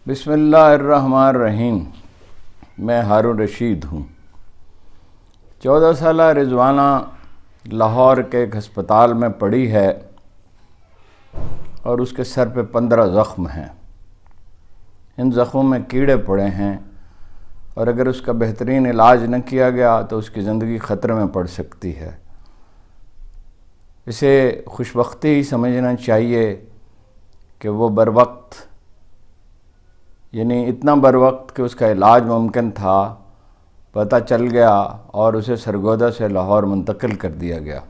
بسم اللہ الرحمن الرحیم۔ میں ہارون رشید ہوں۔ 14 سالہ رضوانہ لاہور کے ایک ہسپتال میں پڑی ہے اور اس کے سر پہ 15 زخم ہیں۔ ان زخموں میں کیڑے پڑے ہیں اور اگر اس کا بہترین علاج نہ کیا گیا تو اس کی زندگی خطرے میں پڑ سکتی ہے۔ اسے خوش بختی ہی سمجھنا چاہیے کہ وہ بروقت، یعنی اتنا بروقت کہ اس کا علاج ممکن تھا، پتہ چل گیا اور اسے سرگودا سے لاہور منتقل کر دیا گیا۔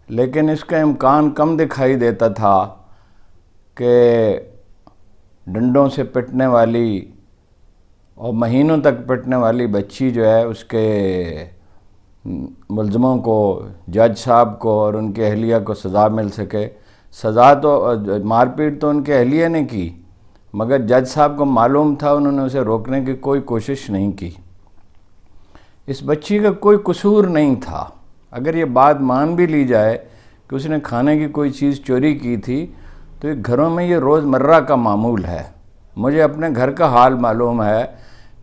لیکن اس کا امکان کم دکھائی دیتا تھا کہ ڈنڈوں سے پٹنے والی اور مہینوں تک پٹنے والی بچی جو ہے اس کے ملزموں کو، جج صاحب کو اور ان کے اہلیہ کو سزا مل سکے۔ سزا تو مار پیٹ تو ان کے اہلیہ نے کی، مگر جج صاحب کو معلوم تھا، انہوں نے اسے روکنے کی کوئی کوشش نہیں کی۔ اس بچی کا کوئی قصور نہیں تھا۔ اگر یہ بات مان بھی لی جائے کہ اس نے کھانے کی کوئی چیز چوری کی تھی تو یہ گھروں میں یہ روز مرہ کا معمول ہے۔ مجھے اپنے گھر کا حال معلوم ہے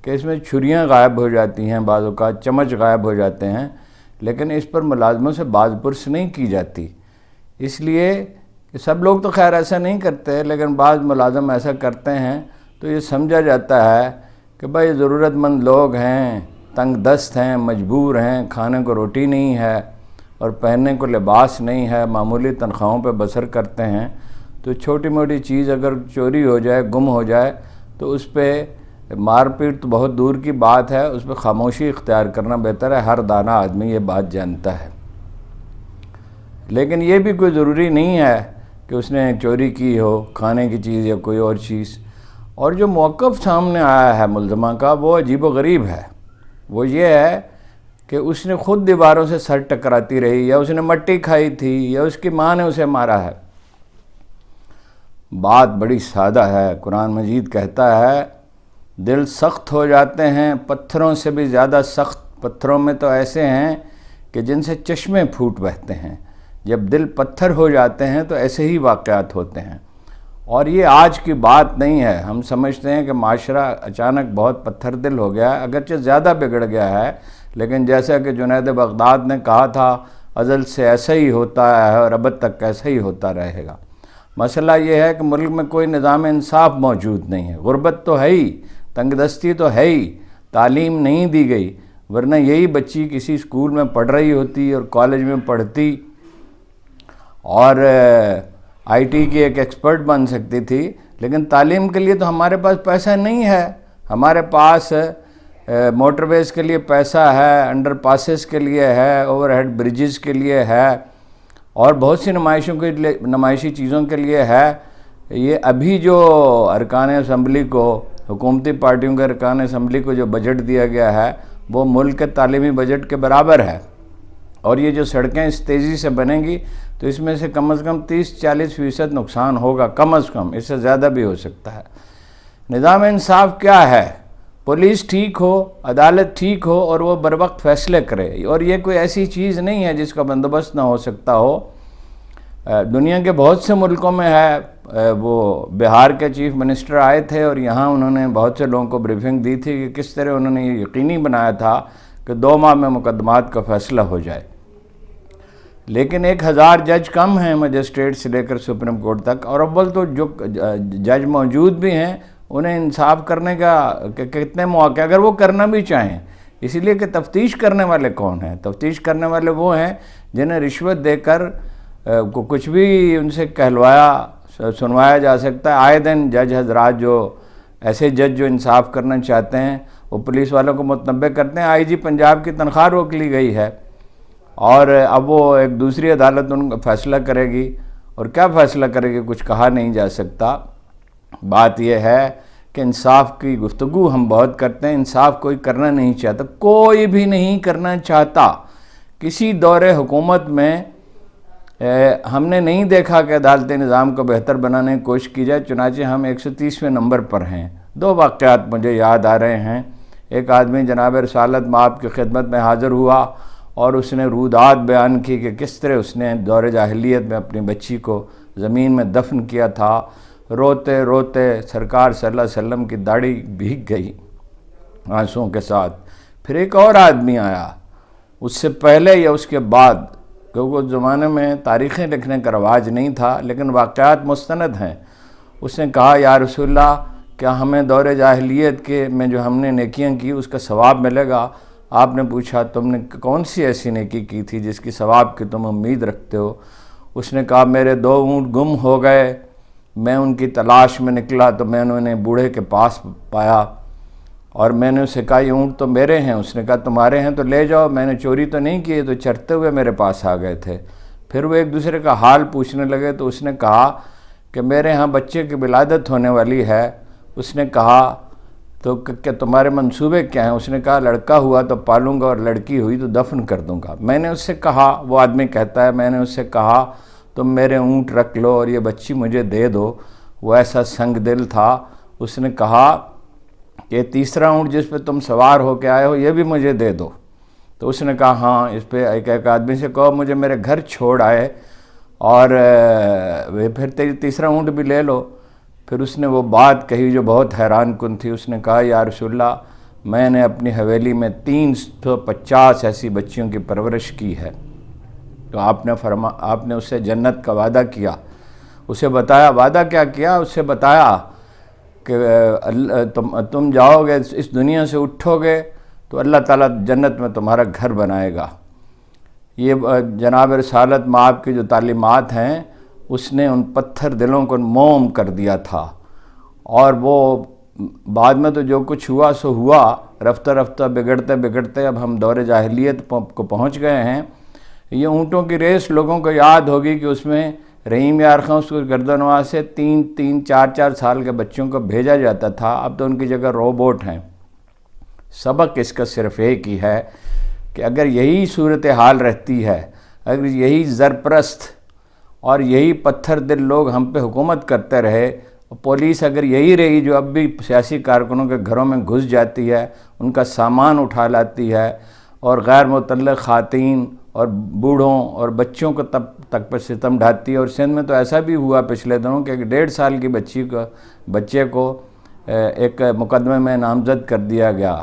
کہ اس میں چھریاں غائب ہو جاتی ہیں، بعض اوقات چمچ غائب ہو جاتے ہیں، لیکن اس پر ملازموں سے باز پرس نہیں کی جاتی۔ اس لیے کہ سب لوگ تو خیر ایسا نہیں کرتے، لیکن بعض ملازم ایسا کرتے ہیں تو یہ سمجھا جاتا ہے کہ بھائی ضرورت مند لوگ ہیں، تنگ دست ہیں، مجبور ہیں، کھانے کو روٹی نہیں ہے اور پہننے کو لباس نہیں ہے، معمولی تنخواہوں پہ بسر کرتے ہیں، تو چھوٹی موٹی چیز اگر چوری ہو جائے، گم ہو جائے تو اس پہ مار پیٹ تو بہت دور کی بات ہے، اس پہ خاموشی اختیار کرنا بہتر ہے۔ ہر دانا آدمی یہ بات جانتا ہے، لیکن یہ بھی کوئی ضروری نہیں ہے کہ اس نے چوری کی ہو کھانے کی چیز یا کوئی اور چیز۔ اور جو موقف سامنے آیا ہے ملزمہ کا وہ عجیب و غریب ہے۔ وہ یہ ہے کہ اس نے خود دیواروں سے سر ٹکراتی رہی، یا اس نے مٹی کھائی تھی، یا اس کی ماں نے اسے مارا ہے۔ بات بڑی سادہ ہے۔ قرآن مجید کہتا ہے دل سخت ہو جاتے ہیں، پتھروں سے بھی زیادہ سخت پتھروں میں تو ایسے ہیں کہ جن سے چشمے پھوٹ بہتے ہیں۔ جب دل پتھر ہو جاتے ہیں تو ایسے ہی واقعات ہوتے ہیں، اور یہ آج کی بات نہیں ہے۔ ہم سمجھتے ہیں کہ معاشرہ اچانک بہت پتھر دل ہو گیا ہے، اگرچہ زیادہ بگڑ گیا ہے، لیکن جیسا کہ جنید بغداد نے کہا تھا ازل سے ایسا ہی ہوتا ہے اور ابد تک ایسا ہی ہوتا رہے گا۔ مسئلہ یہ ہے کہ ملک میں کوئی نظام انصاف موجود نہیں ہے، غربت تو ہے ہی، تنگ دستی تو ہے ہی، تعلیم نہیں دی گئی، ورنہ یہی بچی کسی اسکول میں پڑھ رہی ہوتی اور کالج میں پڑھتی اور آئی ٹی کی ایک ایکسپرٹ بن سکتی تھی، لیکن تعلیم کے لیے تو ہمارے پاس پیسہ نہیں ہے۔ ہمارے پاس موٹر ویز کے لیے پیسہ ہے، انڈر پاسز کے لیے ہے، اوور ہیڈ بریجز کے لیے ہے، اور بہت سی نمائشی چیزوں کے لیے ہے۔ یہ ابھی جو ارکان اسمبلی کو، حکومتی پارٹیوں کے ارکان اسمبلی کو جو بجٹ دیا گیا ہے وہ ملک کے تعلیمی بجٹ کے برابر ہے، اور یہ جو سڑکیں اس تیزی سے بنیں گی تو اس میں سے کم 30-40% نقصان ہوگا، کم از کم، اس سے زیادہ بھی ہو سکتا ہے۔ نظام انصاف کیا ہے؟ پولیس ٹھیک ہو، عدالت ٹھیک ہو اور وہ بروقت فیصلے کرے، اور یہ کوئی ایسی چیز نہیں ہے جس کا بندوبست نہ ہو سکتا ہو۔ دنیا کے بہت سے ملکوں میں ہے۔ وہ بہار کے چیف منسٹر آئے تھے اور یہاں انہوں نے بہت سے لوگوں کو بریفنگ دی تھی کہ کس طرح انہوں نے یہ یقینی بنایا تھا کہ 2 ماہ میں مقدمات کا فیصلہ ہو جائے۔ لیکن 1000 جج کم ہیں مجسٹریٹ سے لے کر سپریم کورٹ تک، اور اول تو جو جج موجود بھی ہیں انہیں انصاف کرنے کا کتنے مواقع، اگر وہ کرنا بھی چاہیں، اسی لیے کہ تفتیش کرنے والے کون ہیں؟ تفتیش کرنے والے وہ ہیں جنہیں رشوت دے کر کچھ بھی ان سے کہلوایا سنوایا جا سکتا ہے۔ آئے دن جج حضرات، جو ایسے جج جو انصاف کرنا چاہتے ہیں، وہ پولیس والوں کو متنبہ کرتے ہیں۔ آئی جی پنجاب کی تنخواہ روک لی گئی ہے، اور اب وہ ایک دوسری عدالت ان کا فیصلہ کرے گی، اور کیا فیصلہ کرے گی کچھ کہا نہیں جا سکتا۔ بات یہ ہے کہ انصاف کی گفتگو ہم بہت کرتے ہیں، انصاف کوئی کرنا نہیں چاہتا، کوئی بھی نہیں کرنا چاہتا۔ کسی دور حکومت میں ہم نے نہیں دیکھا کہ عدالتی نظام کو بہتر بنانے کی کوشش کی جائے، چنانچہ ہم 130ویں نمبر پر ہیں۔ 2 واقعات مجھے یاد آ رہے ہیں۔ ایک آدمی جناب رسالت مآب کی خدمت میں حاضر ہوا اور اس نے رودات بیان کی کہ کس طرح اس نے دور جاہلیت میں اپنی بچی کو زمین میں دفن کیا تھا۔ روتے روتے سرکار صلی اللہ علیہ وسلم کی داڑھی بھیگ گئی آنسوؤں کے ساتھ۔ پھر ایک اور آدمی آیا، اس سے پہلے یا اس کے بعد، کیونکہ اس زمانے میں تاریخیں لکھنے کا رواج نہیں تھا لیکن واقعات مستند ہیں۔ اس نے کہا یا رسول اللہ، کیا ہمیں دور جاہلیت کے میں جو ہم نے نیکیاں کی اس کا ثواب ملے گا؟ آپ نے پوچھا تم نے کون سی ایسی نیکی کی تھی جس کی ثواب کی تم امید رکھتے ہو؟ اس نے کہا میرے 2 اونٹ گم ہو گئے، میں ان کی تلاش میں نکلا تو میں نے انہیں بوڑھے کے پاس پایا اور میں نے اسے کہا یہ اونٹ تو میرے ہیں۔ اس نے کہا تمہارے ہیں تو لے جاؤ، میں نے چوری تو نہیں کی، تو چرتے ہوئے میرے پاس آ گئے تھے۔ پھر وہ ایک دوسرے کا حال پوچھنے لگے تو اس نے کہا کہ میرے ہاں بچے کی ولادت ہونے والی ہے۔ اس نے کہا تو کہ تمہارے منصوبے کیا ہیں؟ اس نے کہا لڑکا ہوا تو پالوں گا اور لڑکی ہوئی تو دفن کر دوں گا۔ میں نے اس سے کہا، وہ آدمی کہتا ہے، میں نے اس سے کہا تم میرے اونٹ رکھ لو اور یہ بچی مجھے دے دو۔ وہ ایسا سنگ دل تھا، اس نے کہا کہ تیسرا اونٹ جس پہ تم سوار ہو کے آئے ہو یہ بھی مجھے دے دو۔ تو اس نے کہا ہاں، اس پہ ایک آدمی سے کہو مجھے میرے گھر چھوڑ آئے اور پھر تیسرا اونٹ بھی لے لو۔ پھر اس نے وہ بات کہی جو بہت حیران کن تھی۔ اس نے کہا یا رسول اللہ، میں نے اپنی حویلی میں 350 ایسی بچیوں کی پرورش کی ہے۔ تو آپ نے اس سے جنت کا وعدہ کیا۔ اسے بتایا وعدہ کیا کیا؟ اس سے بتایا کہ تم جاؤ گے اس دنیا سے اٹھو گے تو اللہ تعالیٰ جنت میں تمہارا گھر بنائے گا۔ یہ جناب رسالت مآب کی جو تعلیمات ہیں اس نے ان پتھر دلوں کو موم کر دیا تھا، اور وہ بعد میں تو جو کچھ ہوا سو ہوا، رفتہ رفتہ بگڑتے بگڑتے اب ہم دور جاہلیت کو پہنچ گئے ہیں۔ یہ اونٹوں کی ریس لوگوں کو یاد ہوگی کہ اس میں رحیم یار خان اس کو گردنواز سے 3 4 سال کے بچوں کو بھیجا جاتا تھا، اب تو ان کی جگہ روبوٹ ہیں۔ سبق اس کا صرف ایک ہی ہے کہ اگر یہی صورتحال رہتی ہے، اگر یہی زرپرست اور یہی پتھر دل لوگ ہم پہ حکومت کرتے رہے، پولیس اگر یہی رہی جو اب بھی سیاسی کارکنوں کے گھروں میں گھس جاتی ہے، ان کا سامان اٹھا لاتی ہے اور غیر متعلق خواتین اور بوڑھوں اور بچوں کو تک پر ستم ڈھاتی ہے، اور سندھ میں تو ایسا بھی ہوا پچھلے دنوں کہ ایک 1.5 سال کی بچے کو ایک مقدمے میں نامزد کر دیا گیا۔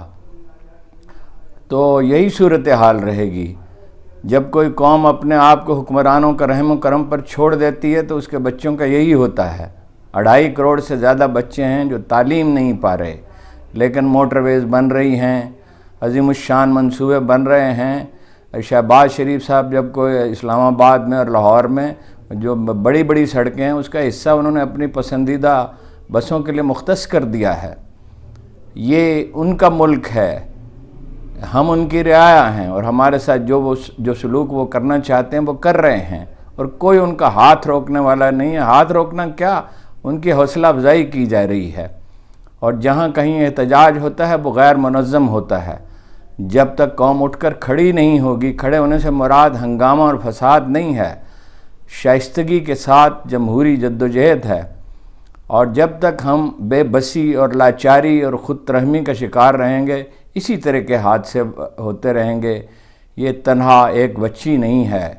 تو یہی صورتحال رہے گی۔ جب کوئی قوم اپنے آپ کو حکمرانوں کا رحم و کرم پر چھوڑ دیتی ہے تو اس کے بچوں کا یہی ہوتا ہے۔ 2.5 کروڑ سے زیادہ بچے ہیں جو تعلیم نہیں پا رہے، لیکن موٹر ویز بن رہی ہیں، عظیم الشان منصوبے بن رہے ہیں۔ شہباز شریف صاحب جب کوئی اسلام آباد میں اور لاہور میں جو بڑی بڑی سڑکیں ہیں اس کا حصہ انہوں نے اپنی پسندیدہ بسوں کے لیے مختص کر دیا ہے۔ یہ ان کا ملک ہے، ہم ان کی رعایا ہیں، اور ہمارے ساتھ جو سلوک وہ کرنا چاہتے ہیں وہ کر رہے ہیں، اور کوئی ان کا ہاتھ روکنے والا نہیں ہے۔ ہاتھ روکنا کیا، ان کی حوصلہ افزائی کی جا رہی ہے، اور جہاں کہیں احتجاج ہوتا ہے وہ غیر منظم ہوتا ہے۔ جب تک قوم اٹھ کر کھڑی نہیں ہوگی، کھڑے ہونے سے مراد ہنگامہ اور فساد نہیں ہے، شائستگی کے ساتھ جمہوری جدوجہد ہے، اور جب تک ہم بے بسی اور لاچاری اور خود رحمی کا شکار رہیں گے، اسی طرح کے حادثے ہوتے رہیں گے۔ یہ تنہا ایک بچی نہیں ہے،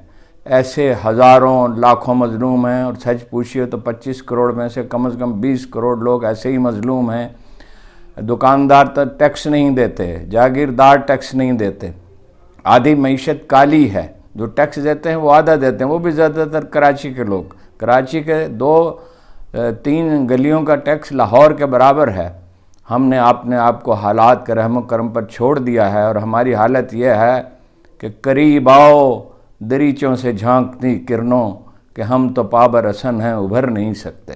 ایسے ہزاروں لاکھوں مظلوم ہیں، اور سچ پوچھئے تو 25 کروڑ میں سے کم از کم 20 کروڑ لوگ ایسے ہی مظلوم ہیں۔ دکاندار تو ٹیکس نہیں دیتے، جاگیردار ٹیکس نہیں دیتے، آدھی معیشت کالی ہے، جو ٹیکس دیتے ہیں وہ آدھا دیتے ہیں، وہ بھی زیادہ تر کراچی کے لوگ۔ کراچی کے 2-3 گلیوں کا ٹیکس لاہور کے برابر ہے۔ ہم نے اپنے آپ کو حالات کے رحم و کرم پر چھوڑ دیا ہے، اور ہماری حالت یہ ہے کہ قریب آؤ دریچوں سے جھانکتی کرنوں کہ ہم تو پابرسن ہیں، ابھر نہیں سکتے۔